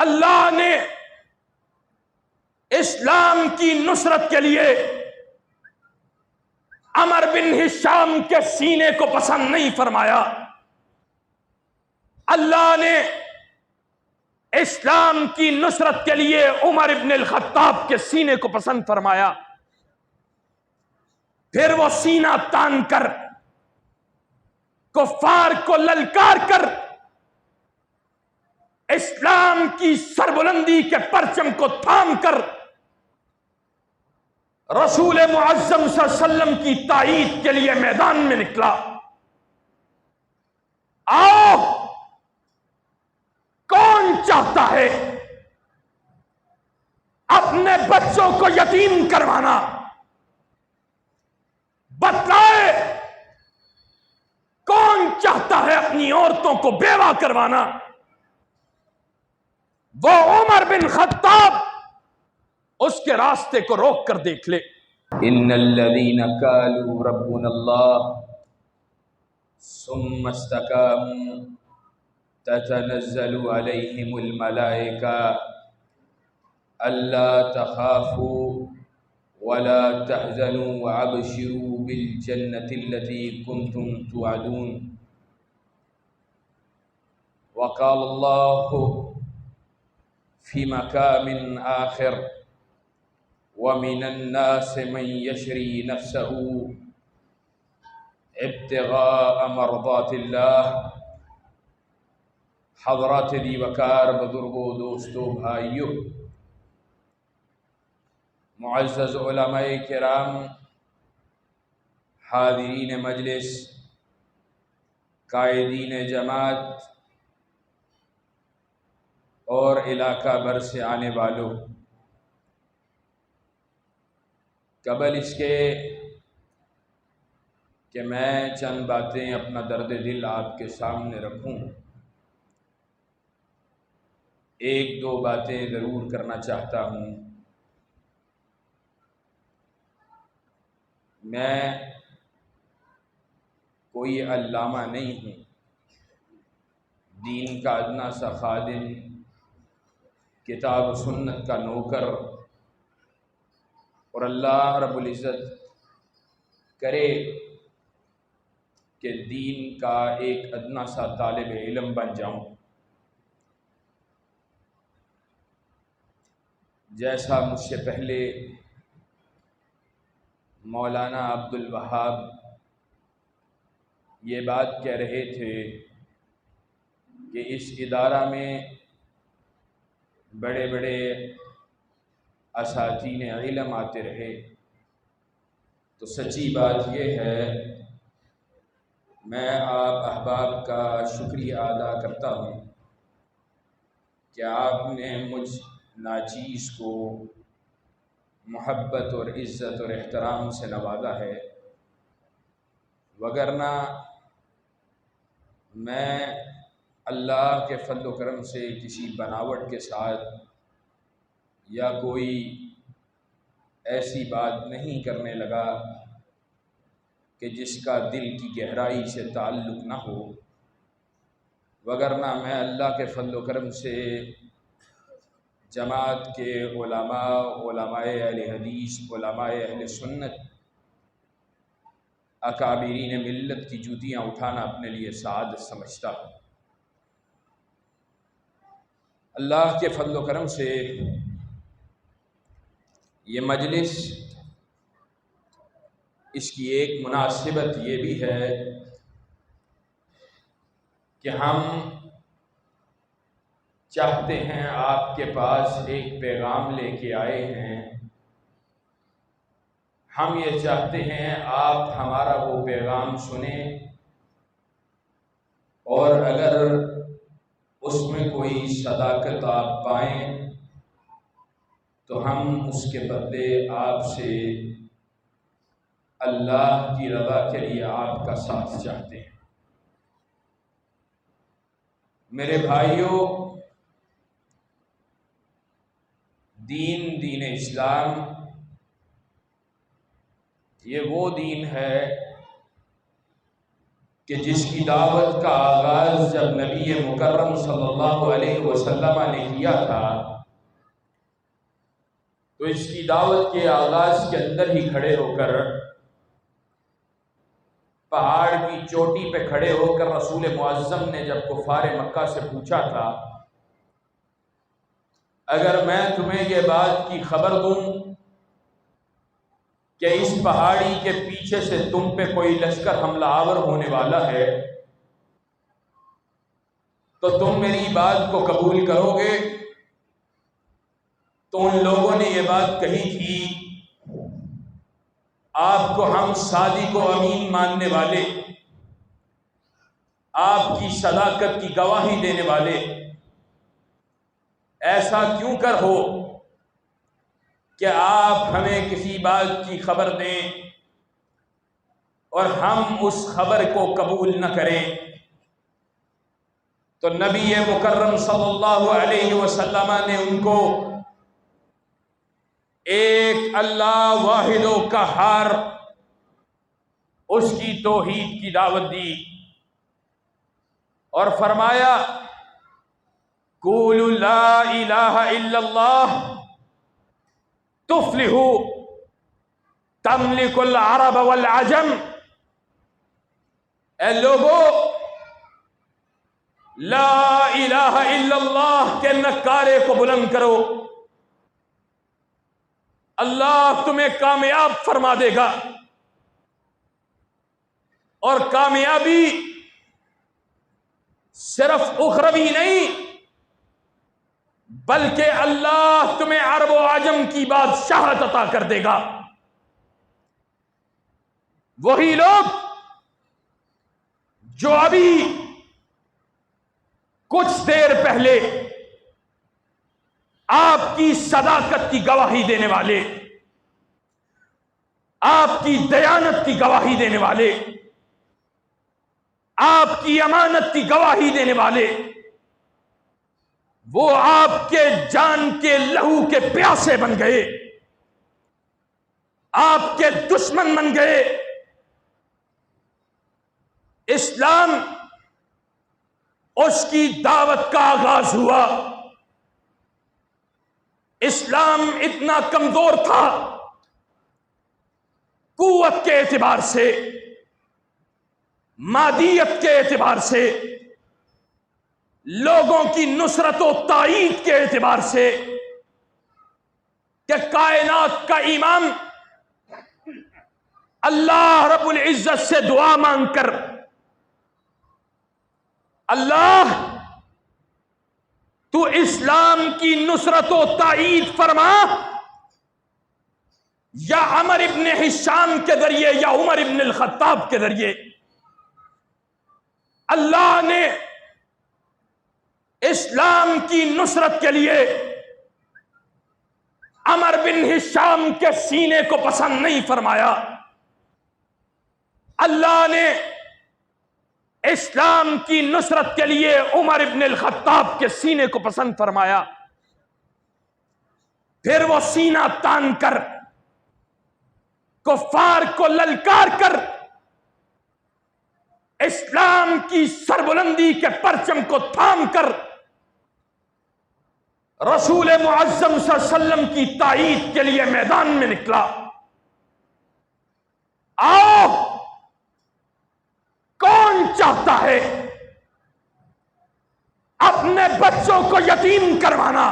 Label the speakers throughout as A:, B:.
A: اللہ نے اسلام کی نصرت کے لیے عمر بن ہشام کے سینے کو پسند نہیں فرمایا. اللہ نے اسلام کی نصرت کے لیے عمر ابن الخطاب کے سینے کو پسند فرمایا. پھر وہ سینہ تان کر کفار کو للکار کر اسلام کی سربلندی کے پرچم کو تھام کر رسول معظم صلی اللہ علیہ وسلم کی تائید کے لیے میدان میں نکلا. آؤ، کون چاہتا ہے اپنے بچوں کو یتیم کروانا؟ بتلائے، کون چاہتا ہے اپنی عورتوں کو بیوہ کروانا؟ وہ عمر بن خطاب اس کے راستے کو روک کر دیکھ لے.
B: ان الذين قالوا ربنا الله ثم استقاموا تتنزل عليهم الملائكة ألا تخافوا ولا تحزنوا وابشروا بالجنة التي كنتم توعدون. وقال الله في مقام آخر ومن الناس من يشري نفسه ابتغاء مرضات الله. حضرات دی وقار بزرگوں، دوستوں، بھائیوں، معزز علماء کرام، حاضرین مجلس، قائدین جماعت اور علاقہ بھر سے آنے والوں، قبل اس کے کہ میں چند باتیں اپنا درد دل آپ کے سامنے رکھوں، ایک دو باتیں ضرور کرنا چاہتا ہوں. میں کوئی علامہ نہیں ہوں، دین کا ادنا سا خادم، کتاب و سنت کا نوکر، اور اللہ رب العزت کرے کہ دین کا ایک ادنا سا طالب علم بن جاؤں. جیسا مجھ سے پہلے مولانا عبد الوہاب یہ بات کہہ رہے تھے کہ اس ادارہ میں بڑے بڑے اساتذین علم آتے رہے، تو سچی بات یہ ہے، میں آپ احباب کا شکریہ ادا کرتا ہوں کہ آپ نے مجھ ناچیز کو محبت اور عزت اور احترام سے نوازا ہے. وگرنہ میں اللہ کے فضل و کرم سے کسی بناوٹ کے ساتھ یا کوئی ایسی بات نہیں کرنے لگا کہ جس کا دل کی گہرائی سے تعلق نہ ہو. وگرنہ میں اللہ کے فضل و کرم سے جماعت کے علماء، علماء اہل حدیث، علماء اہل سنت، اکابرین ملت کی جوتیاں اٹھانا اپنے لیے سعادت سمجھتا ہوں. اللہ کے فضل و کرم سے یہ مجلس، اس کی ایک مناسبت یہ بھی ہے کہ ہم چاہتے ہیں آپ کے پاس ایک پیغام لے کے آئے ہیں. ہم یہ چاہتے ہیں آپ ہمارا وہ پیغام سنیں، اور اگر اس میں کوئی صداقت آپ پائیں تو ہم اس کے بدلے آپ سے اللہ کی رضا کے لیے آپ کا ساتھ چاہتے ہیں. میرے بھائیوں، دین اسلام یہ وہ دین ہے کہ جس کی دعوت کا آغاز جب نبی مکرم صلی اللہ علیہ وسلم نے کیا تھا تو اس کی دعوت کے آغاز کے اندر ہی کھڑے ہو کر پہاڑ کی چوٹی پہ کھڑے ہو کر رسول معظم نے جب کفار مکہ سے پوچھا تھا اگر میں تمہیں یہ بات کی خبر دوں کہ اس پہاڑی کے پیچھے سے تم پہ کوئی لشکر حملہ آور ہونے والا ہے تو تم میری بات کو قبول کرو گے؟ تو ان لوگوں نے یہ بات کہی تھی آپ کو ہم صادق و امین ماننے والے، آپ کی صداقت کی گواہی دینے والے، ایسا کیوں کر ہو کہ آپ ہمیں کسی بات کی خبر دیں اور ہم اس خبر کو قبول نہ کریں؟ تو نبی مکرم صلی اللہ علیہ وسلم نے ان کو ایک اللہ واحد و قہار اس کی توحید کی دعوت دی اور فرمایا قولوا لا الہ الا اللہ تفلحوا تملک العرب والعجم، اے لوگو لا الہ الا اللہ کے نعرے کو بلند کرو، اللہ تمہیں کامیاب فرما دے گا، اور کامیابی صرف اخروی نہیں بلکہ اللہ تمہیں عرب و عجم کی بادشاہت عطا کر دے گا۔ وہی لوگ جو ابھی کچھ دیر پہلے آپ کی صداقت کی گواہی دینے والے، آپ کی دیانت کی گواہی دینے والے، آپ کی امانت کی گواہی دینے والے، وہ آپ کے جان کے لہو کے پیاسے بن گئے، آپ کے دشمن بن گئے۔ اسلام اس کی دعوت کا آغاز ہوا، اسلام اتنا کمزور تھا قوت کے اعتبار سے، مادیت کے اعتبار سے، لوگوں کی نصرت و تائید کے اعتبار سے، کہ کائنات کا امام اللہ رب العزت سے دعا مانگ کر اللہ تو اسلام کی نصرت و تائید فرما، یا عمر ابن ہشام کے ذریعے یا عمر ابن الخطاب کے ذریعے۔ اللہ نے اسلام کی نصرت کے لیے عمر بن ہشام کے سینے کو پسند نہیں فرمایا، اللہ نے اسلام کی نصرت کے لیے عمر ابن الخطاب کے سینے کو پسند فرمایا۔ پھر وہ سینہ تان کر کفار کو للکار کر اسلام کی سربلندی کے پرچم کو تھام کر رسول معظم صلی اللہ علیہ وسلم کی تائید کے لیے میدان میں نکلا۔ آؤ، کون چاہتا ہے اپنے بچوں کو یتیم کروانا؟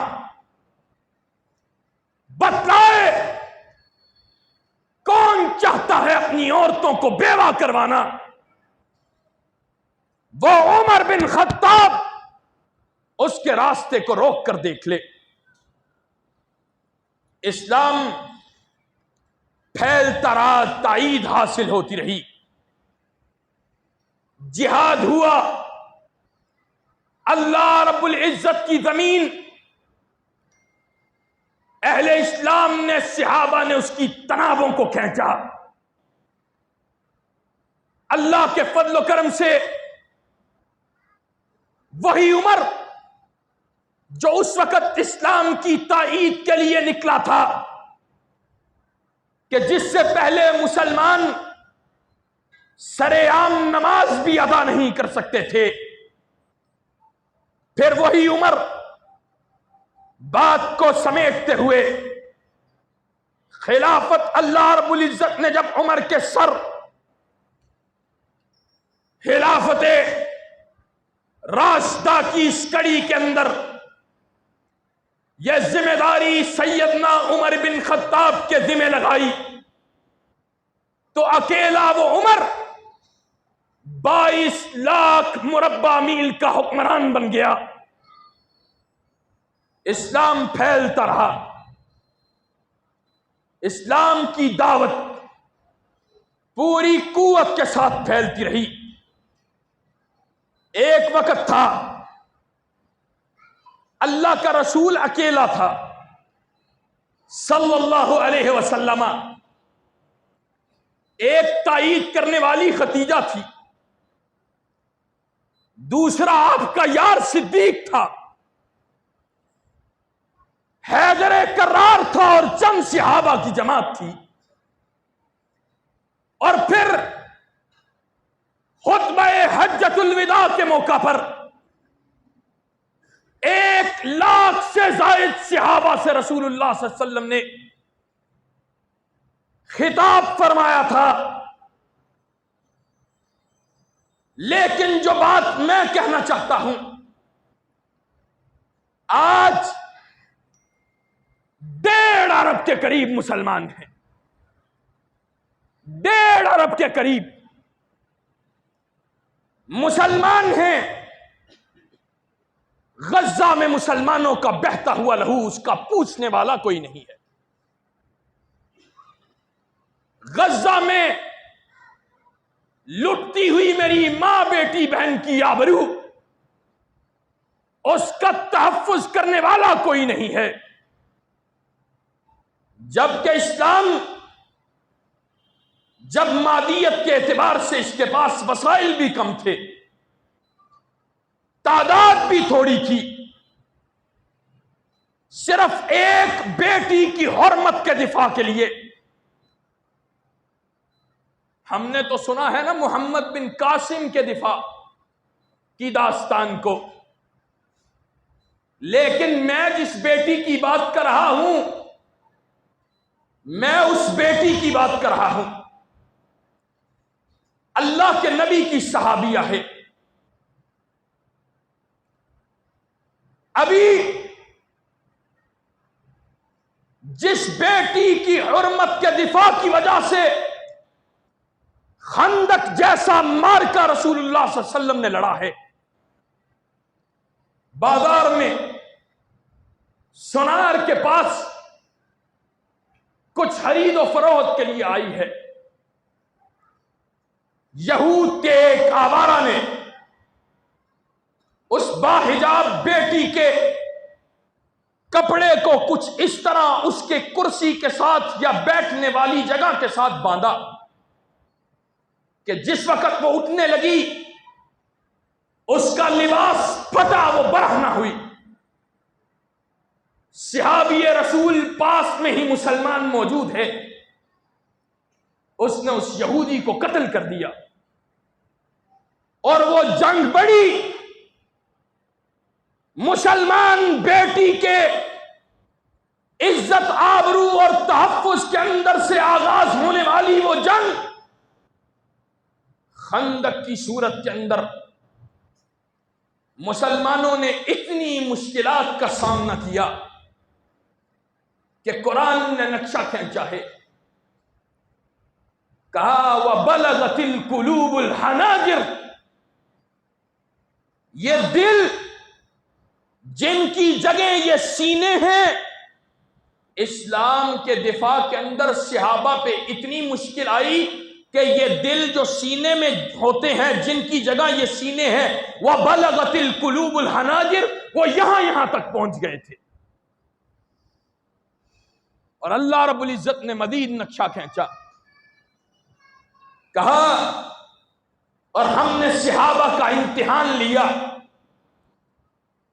B: بتلائے، کون چاہتا ہے اپنی عورتوں کو بیوہ کروانا؟ وہ عمر بن خطاب اس کے راستے کو روک کر دیکھ لے۔ اسلام پھیلتا رہا، تائید حاصل ہوتی رہی، جہاد ہوا، اللہ رب العزت کی زمین اہل اسلام نے، صحابہ نے اس کی تنابوں کو کھینچا۔ اللہ کے فضل و کرم سے وہی عمر جو اس وقت اسلام کی تائید کے لیے نکلا تھا، کہ جس سے پہلے مسلمان
A: سرے عام نماز بھی ادا نہیں کر سکتے تھے. پھر وہی عمر بات کو سمیٹتے ہوئے خلافت اللہ رب العزت نے جب عمر کے سر خلافت راشدہ کی اس کڑی کے اندر یہ ذمہ داری سیدنا عمر بن خطاب کے ذمہ لگائی تو اکیلا وہ عمر 22 لاکھ مربع میل کا حکمران بن گیا. اسلام پھیلتا رہا، اسلام کی دعوت پوری قوت کے ساتھ پھیلتی رہی. ایک وقت تھا اللہ کا رسول اکیلا تھا صلی اللہ علیہ وسلم، ایک تائید کرنے والی خدیجہ تھی، دوسرا آپ کا یار صدیق تھا، حیدر کرار تھا اور چند صحابہ کی جماعت تھی، اور پھر خطبہ حجۃ الوداع کے موقع پر 1 لاکھ سے زائد صحابہ سے رسول اللہ صلی اللہ علیہ وسلم نے خطاب فرمایا تھا. لیکن جو بات میں کہنا چاہتا ہوں، آج 1.5 ارب کے قریب مسلمان ہیں، 1.5 ارب کے قریب مسلمان ہیں. غزہ میں مسلمانوں کا بہتا ہوا لہو اس کا پوچھنے والا کوئی نہیں ہے. غزہ میں لٹتی ہوئی میری ماں بیٹی بہن کی آبرو اس کا تحفظ کرنے والا کوئی نہیں ہے. جبکہ اسلام جب مادیت کے اعتبار سے اس کے پاس وسائل بھی کم تھے، تعداد بھی تھوڑی تھی، صرف ایک بیٹی کی حرمت کے دفاع کے لیے ہم نے تو سنا ہے نا محمد بن قاسم کے دفاع کی داستان کو، لیکن میں جس بیٹی کی بات کر رہا ہوں میں اس بیٹی کی بات کر رہا ہوں، اللہ کے نبی کی صحابیہ ہے. ابھی جس بیٹی کی حرمت کے دفاع کی وجہ سے خندق جیسا مارکا رسول اللہ صلی اللہ علیہ وسلم نے لڑا ہے، بازار میں سونار کے پاس کچھ خرید و فروخت کے لیے آئی ہے، یہود کے ایک آوارہ نے اس باحجاب بیٹی کے کپڑے کو کچھ اس طرح اس کے کرسی کے ساتھ یا بیٹھنے والی جگہ کے ساتھ باندھا کہ جس وقت وہ اٹھنے لگی اس کا لباس پھٹا، وہ برہ نہ ہوئی. صحابی رسول پاس میں ہی مسلمان موجود ہے، اس نے اس یہودی کو قتل کر دیا اور وہ جنگ بڑی. مسلمان بیٹی کے عزت آبرو اور تحفظ کے اندر سے آغاز ہونے والی وہ جنگ خندق کی صورت کے اندر مسلمانوں نے اتنی مشکلات کا سامنا کیا کہ قرآن نے نقشہ کھینچا ہے، کہا وَبَلَغَتِ الْقُلُوبُ الْحَنَاجِرَ، یہ دل جن کی جگہ یہ سینے ہیں، اسلام کے دفاع کے اندر صحابہ پہ اتنی مشکل آئی کہ یہ دل جو سینے میں ہوتے ہیں، جن کی جگہ یہ سینے ہیں، وَبَلَغَتِ الْقُلُوبُ الْحَنَاجِرَ، وہ یہاں تک پہنچ گئے تھے. اور اللہ رب العزت نے مزید نقشہ کھینچا، کہا اور ہم نے صحابہ کا امتحان لیا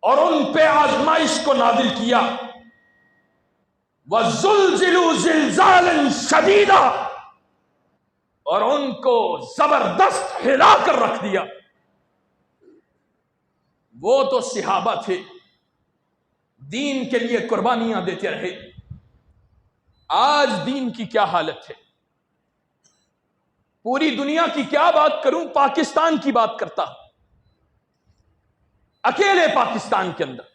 A: اور ان پہ آزمائش کو نازل کیا. وَزُلْزِلُوا زِلْزَالًا شَدِيدًا، اور ان کو زبردست ہلا کر رکھ دیا. وہ تو صحابہ تھے، دین کے لیے قربانیاں دیتے رہے. آج دین کی کیا حالت ہے؟ پوری دنیا کی کیا بات کروں، پاکستان کی بات کرتا ہوں. اکیلے پاکستان کے اندر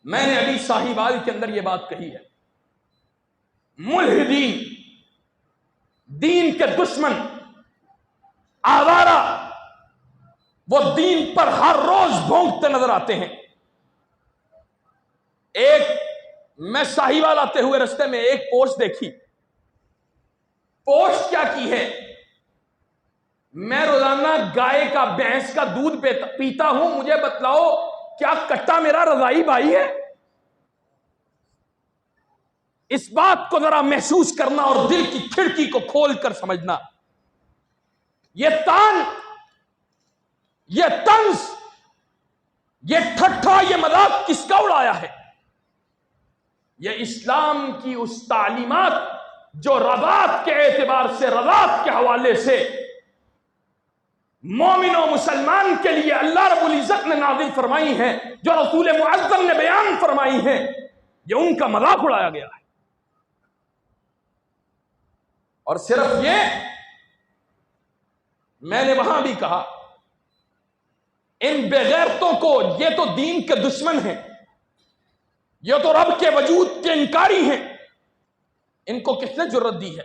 A: میں نے ابھی ساہیوال کے اندر یہ بات کہی ہے، ملحدین، دین کے دشمن، آوارہ، وہ دین پر ہر روز بھونکتے نظر آتے ہیں. ایک میں ساہیوال آتے ہوئے رستے میں ایک پوسٹ دیکھی. پوسٹ کیا کی ہے؟ میں روزانہ گائے کا، بھینس کا دودھ پیتا ہوں، مجھے بتلاؤ کیا کٹا میرا رضائی بھائی ہے؟ اس بات کو ذرا محسوس کرنا اور دل کی کھڑکی کو کھول کر سمجھنا. یہ تان، یہ طنز، یہ ٹھٹھا، یہ مذاق کس کا اڑایا ہے؟ یہ اسلام کی اس تعلیمات جو رضاعت کے اعتبار سے، رضاعت کے حوالے سے مومن و مسلمان کے لیے اللہ رب العزت نے نازل فرمائی ہیں، جو رسول معظم نے بیان فرمائی ہیں، یہ ان کا مذاق اڑایا گیا ہے. اور صرف یہ، میں نے وہاں بھی کہا، ان بےغیرتوں کو، یہ تو دین کے دشمن ہیں، یہ تو رب کے وجود کے انکاری ہیں. ان کو کس نے جرت دی ہے؟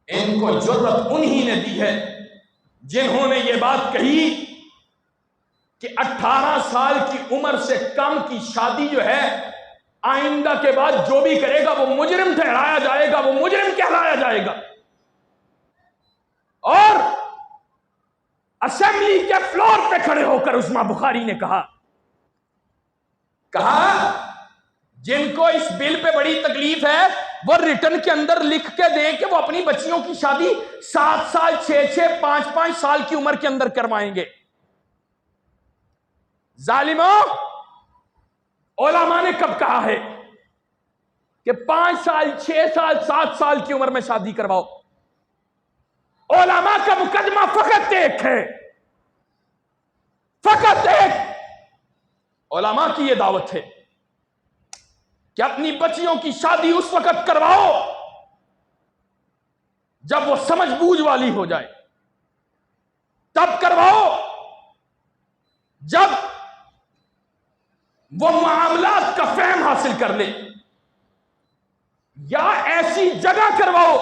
A: ان کو جرت انہی نے دی ہے جنہوں نے یہ بات کہی کہ 18 سال کی عمر سے کم کی شادی جو ہے، آئندہ کے بعد جو بھی کرے گا وہ مجرم ٹھہرایا جائے گا، وہ مجرم کہلایا جائے گا. اور اسمبلی کے فلور پہ کھڑے ہو کر عثمان بخاری نے کہا جن کو اس بل پہ بڑی تکلیف ہے وہ ریٹن کے اندر لکھ کے دیں کہ وہ اپنی بچیوں کی شادی 7 سال، 6 5 سال کی عمر کے اندر کروائیں گے. ظالموں، علماء نے کب کہا ہے کہ 5 سال، 6 سال، 7 سال کی عمر میں شادی کرواؤ؟ علماء کا مقدمہ فقط ایک ہے، فقط ایک. علماء کی یہ دعوت ہے کہ اپنی بچیوں کی شادی اس وقت کرواؤ جب وہ سمجھ بوجھ والی ہو جائے، تب کرواؤ جب وہ معاملات کا فہم حاصل کر لے، یا ایسی جگہ کرواؤ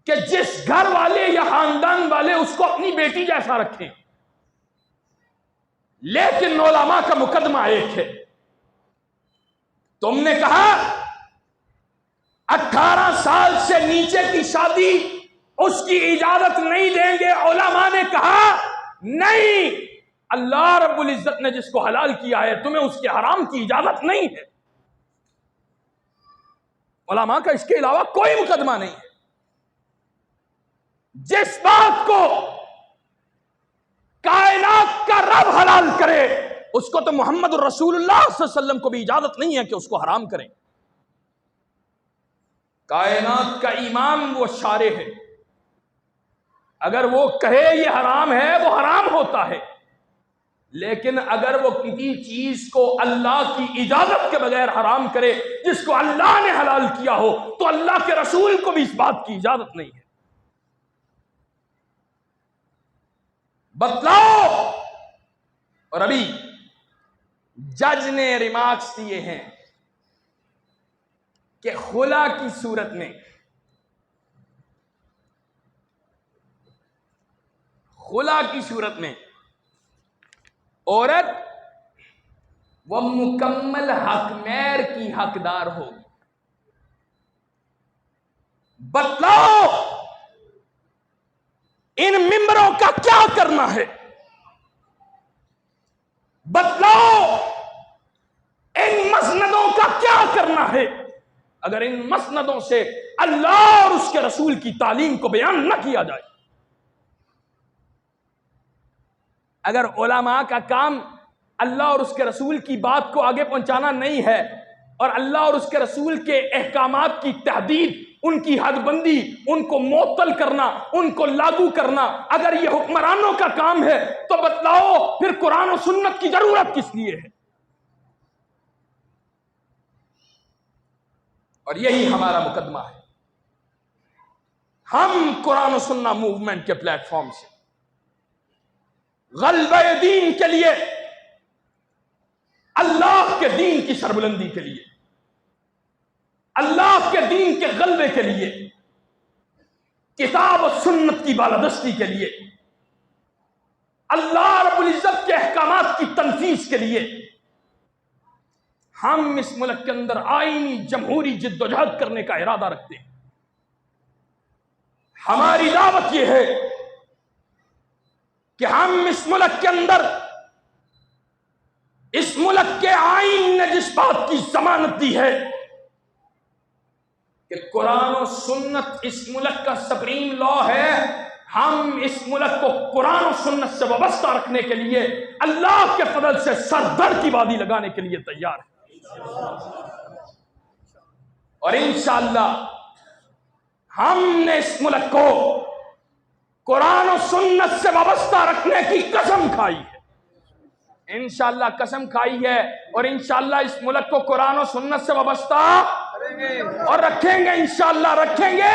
A: کہ جس گھر والے یا خاندان والے اس کو اپنی بیٹی جیسا رکھیں. لیکن علماء کا مقدمہ ایک ہے. تم نے کہا 18 سال سے نیچے کی شادی اس کی اجازت نہیں دیں گے. علماء نے کہا نہیں، اللہ رب العزت نے جس کو حلال کیا ہے تمہیں اس کے حرام کی اجازت نہیں ہے. علماء کا اس کے علاوہ کوئی مقدمہ نہیں ہے. جس بات کو کائنات کا رب حلال کرے اس کو تو محمد رسول اللہ صلی اللہ علیہ وسلم کو بھی اجازت نہیں ہے کہ اس کو حرام کریں. کائنات کا امام وہ شارع ہے، اگر وہ کہے یہ حرام ہے وہ حرام ہوتا ہے. لیکن اگر وہ کسی چیز کو اللہ کی اجازت کے بغیر حرام کرے جس کو اللہ نے حلال کیا ہو تو اللہ کے رسول کو بھی اس بات کی اجازت نہیں ہے. بتلاؤ. اور ابھی جج نے ریمارکس دیے ہیں کہ خلا کی صورت میں، خلا کی صورت میں عورت وہ مکمل حق مہر کی حقدار ہوگی. بتلاؤ ان ممبروں کا کیا کرنا ہے؟ بتلاؤ ان مسندوں کا کیا کرنا ہے؟ اگر ان مسندوں سے اللہ اور اس کے رسول کی تعلیم کو بیان نہ کیا جائے. اگر علماء کا کام اللہ اور اس کے رسول کی بات کو آگے پہنچانا نہیں ہے اور اللہ اور اس کے رسول کے احکامات کی تحدید ان کی حد بندی، ان کو معطل کرنا، ان کو لاگو کرنا اگر یہ حکمرانوں کا کام ہے تو بتلاؤ پھر قرآن و سنت کی ضرورت کس لیے ہے؟ اور یہی ہمارا مقدمہ ہے. ہم قرآن و سنت موومنٹ کے پلیٹ فارم سے غلبہ دین کے لیے، اللہ کے دین کی سربلندی کے لیے، اللہ کے دین کے غلبے کے لیے، کتاب و سنت کی بالادستی کے لیے، اللہ رب العزت کے احکامات کی تنفیذ کے لیے ہم اس ملک کے اندر آئینی جمہوری جدوجہد کرنے کا ارادہ رکھتے ہیں. ہماری دعوت یہ ہے کہ ہم اس ملک کے اندر، اس ملک کے آئین نے جس بات کی ضمانت دی ہے کہ قرآن و سنت اس ملک کا سپریم لا ہے، ہم اس ملک کو قرآن و سنت سے وابستہ رکھنے کے لیے اللہ کے فضل سے سر در کی بازی لگانے کے لیے تیار ہیں. اور انشاءاللہ ہم نے اس ملک کو قرآن و سنت سے وابستہ رکھنے کی قسم کھائی ہے، انشاءاللہ قسم کھائی ہے، اور انشاءاللہ اس ملک کو قرآن و سنت سے وابستہ اور رکھیں گے، انشاءاللہ رکھیں گے،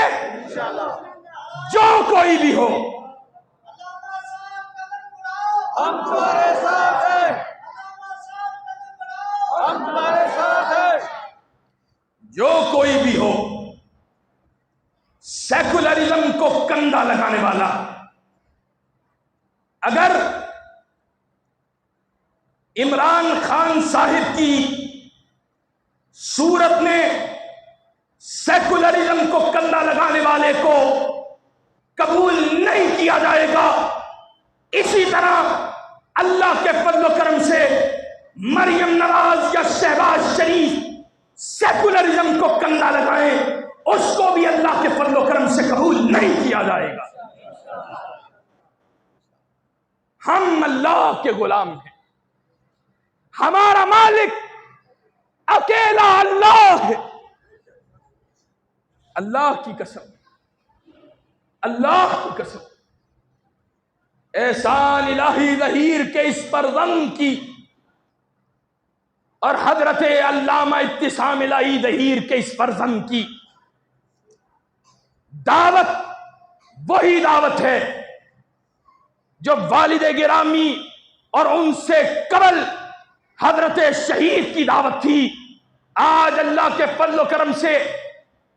A: جو کوئی بھی ہو.
C: ہم تمہارے ساتھ ہیں، ہم تمہارے ساتھ ہیں.
A: جو کوئی بھی ہو سیکولرزم کو کندھا لگانے والا، اگر عمران خان صاحب کی صورت میں سیکولرزم کو کندھا لگانے والے کو قبول نہیں کیا جائے گا، اسی طرح اللہ کے فضل و کرم سے مریم نواز یا شہباز شریف سیکولرزم کو کندھا لگائیں، اس کو بھی اللہ کے فضل و کرم سے قبول نہیں کیا جائے گا. ہم اللہ کے غلام ہیں، ہمارا مالک اکیلا اللہ ہے. اللہ کی قسم، اللہ کی قسم، احسان الہی ظہیر کے اس فرزند کی اور حضرت علامہ ابتسام الہی ظہیر کے اس فرزند کی دعوت وہی دعوت ہے جو والد گرامی اور ان سے قبل حضرت شہید کی دعوت تھی. آج اللہ کے فضل و کرم سے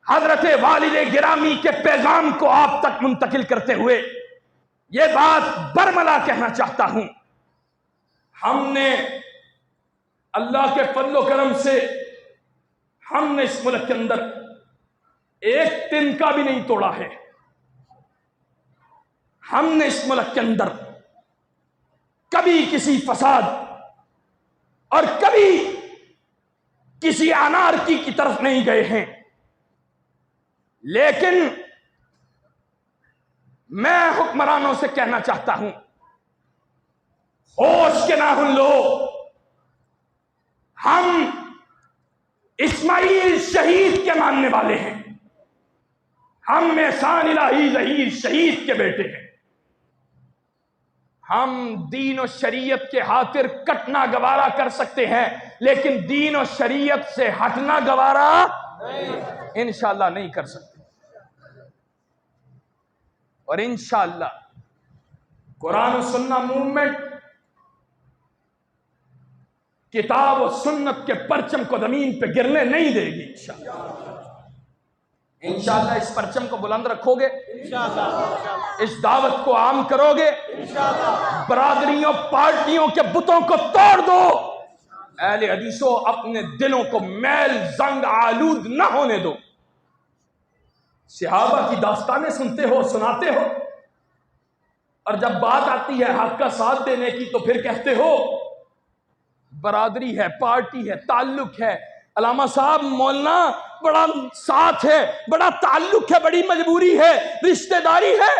A: حضرت والد گرامی کے پیغام کو آپ تک منتقل کرتے ہوئے یہ بات برملا کہنا چاہتا ہوں، ہم نے اللہ کے فضل و کرم سے ہم نے اس ملک کے اندر ایک تنکا بھی نہیں توڑا ہے. ہم نے اس ملک کے اندر کبھی کسی فساد اور کبھی کسی انارکی کی طرف نہیں گئے ہیں، لیکن میں حکمرانوں سے کہنا چاہتا ہوں، ہوش کے ناخن لو. ہم اسماعیل شہید کے ماننے والے ہیں، ہم احسان الہی ظہیر شہید کے بیٹے ہیں. ہم دین و شریعت کے خاطر کٹنا گوارا کر سکتے ہیں، لیکن دین و شریعت سے ہٹنا گوارا انشاءاللہ نہیں کر سکتے. اور انشاءاللہ قرآن و سنت موومنٹ کتاب و سنت کے پرچم کو زمین پہ گرنے نہیں دے گی. انشاءاللہ اس پرچم کو بلند رکھو گے، اس دعوت کو عام کرو گے، برادریوں پارٹیوں کے بتوں کو توڑ دو. اہل حدیثوں اپنے دلوں کو میل زنگ آلود نہ ہونے دو. صحابہ کی داستانیں سنتے ہو، سناتے ہو، اور جب بات آتی ہے حق کا ساتھ دینے کی تو پھر کہتے ہو برادری ہے، پارٹی ہے، تعلق ہے. علامہ صاحب مولانا بڑا ساتھ ہے، بڑا تعلق ہے، بڑی مجبوری ہے، رشتہ داری ہے.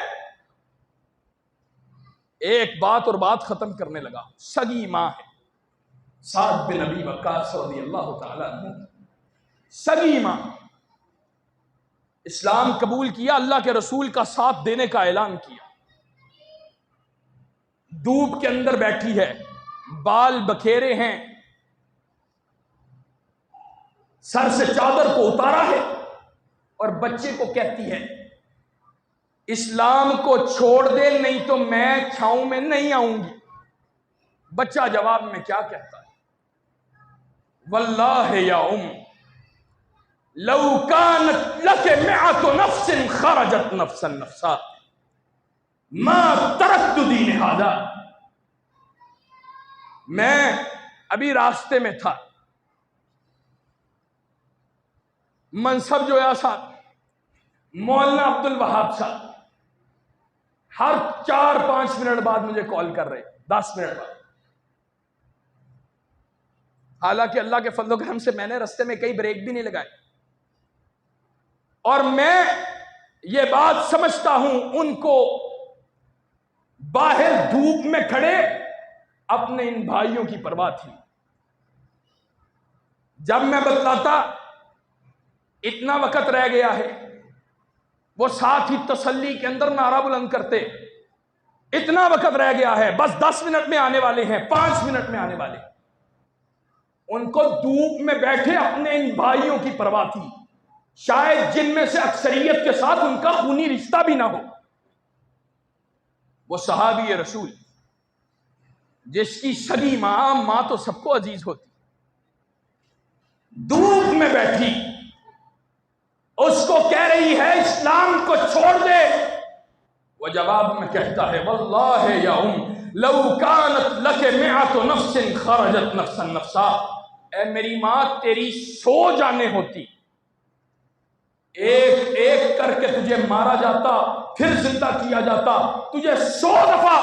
A: ایک بات اور بات ختم کرنے لگا. سگی ماں ہے سعد بن ابی وقاص رضی اللہ تعالی عنہ، سگی ماں. اسلام قبول کیا، اللہ کے رسول کا ساتھ دینے کا اعلان کیا، دھوپ کے اندر بیٹھی ہے، بال بکھیرے ہیں، سر سے چادر کو اتارا ہے، اور بچے کو کہتی ہے اسلام کو چھوڑ دے نہیں تو میں چھاؤں میں نہیں آؤں گی۔ بچہ جواب میں کیا کہتا ہے؟ واللہ یا ام لو كانت لك مئة نفس خرجت نفسا نفسا ما تركت دین هذا۔ میں ابھی راستے میں تھا، منصب جو ہے صاحب مولانا عبد الوہاب صاحب ہر 4-5 منٹ بعد مجھے کال کر رہے، 10 منٹ بعد۔ حالانکہ اللہ کے فضل و کرم سے میں نے رستے میں کئی بریک بھی نہیں لگائے، اور میں یہ بات سمجھتا ہوں ان کو باہر دھوپ میں کھڑے اپنے ان بھائیوں کی پرواہ تھی۔ جب میں بتلاتا اتنا وقت رہ گیا ہے، وہ ساتھ ہی تسلی کے اندر نعرہ بلند کرتے، اتنا وقت رہ گیا ہے، بس 10 منٹ میں آنے والے ہیں، 5 منٹ میں آنے والے ہیں۔ ان کو دھوپ میں بیٹھے اپنے ان بھائیوں کی پرواہ تھی، شاید جن میں سے اکثریت کے ساتھ ان کا خونی رشتہ بھی نہ ہو۔ وہ صحابی رسول جس کی سگی ماں تو سب کو عزیز ہوتی، دھوپ میں بیٹھی اس کو کہہ رہی ہے اسلام کو چھوڑ دے، وہ جواب میں کہتا ہے واللہ یا ام لو كانت لك مئة نفس خرجت نفسا نفسا۔ اے میری ماں، تیری 100 جانیں ہوتی، ایک ایک کر کے تجھے مارا جاتا، پھر زندہ کیا جاتا، تجھے 100 دفعہ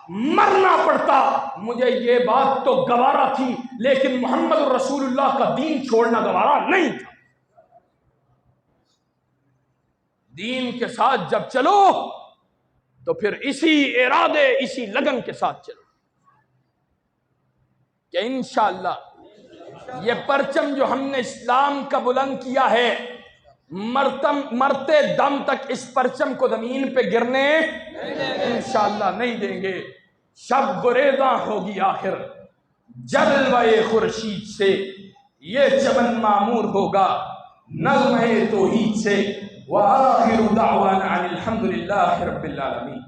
A: مرنا پڑتا، مجھے یہ بات تو گوارا تھی، لیکن محمد رسول اللہ کا دین چھوڑنا گوارا نہیں تھا۔ دین کے ساتھ جب چلو تو پھر اسی ارادے، اسی لگن کے ساتھ چلو کہ انشاءاللہ یہ پرچم جو ہم نے اسلام کا بلند کیا ہے، مرتے دم تک اس پرچم کو زمین پہ گرنے انشاءاللہ نہیں دیں گے۔ شب گریزاں ہوگی آخر جلوے خورشید سے، یہ چمن معمور ہوگا نغمہ توحید سے۔ وآخر دعوانا الحمد للہ رب العالمین۔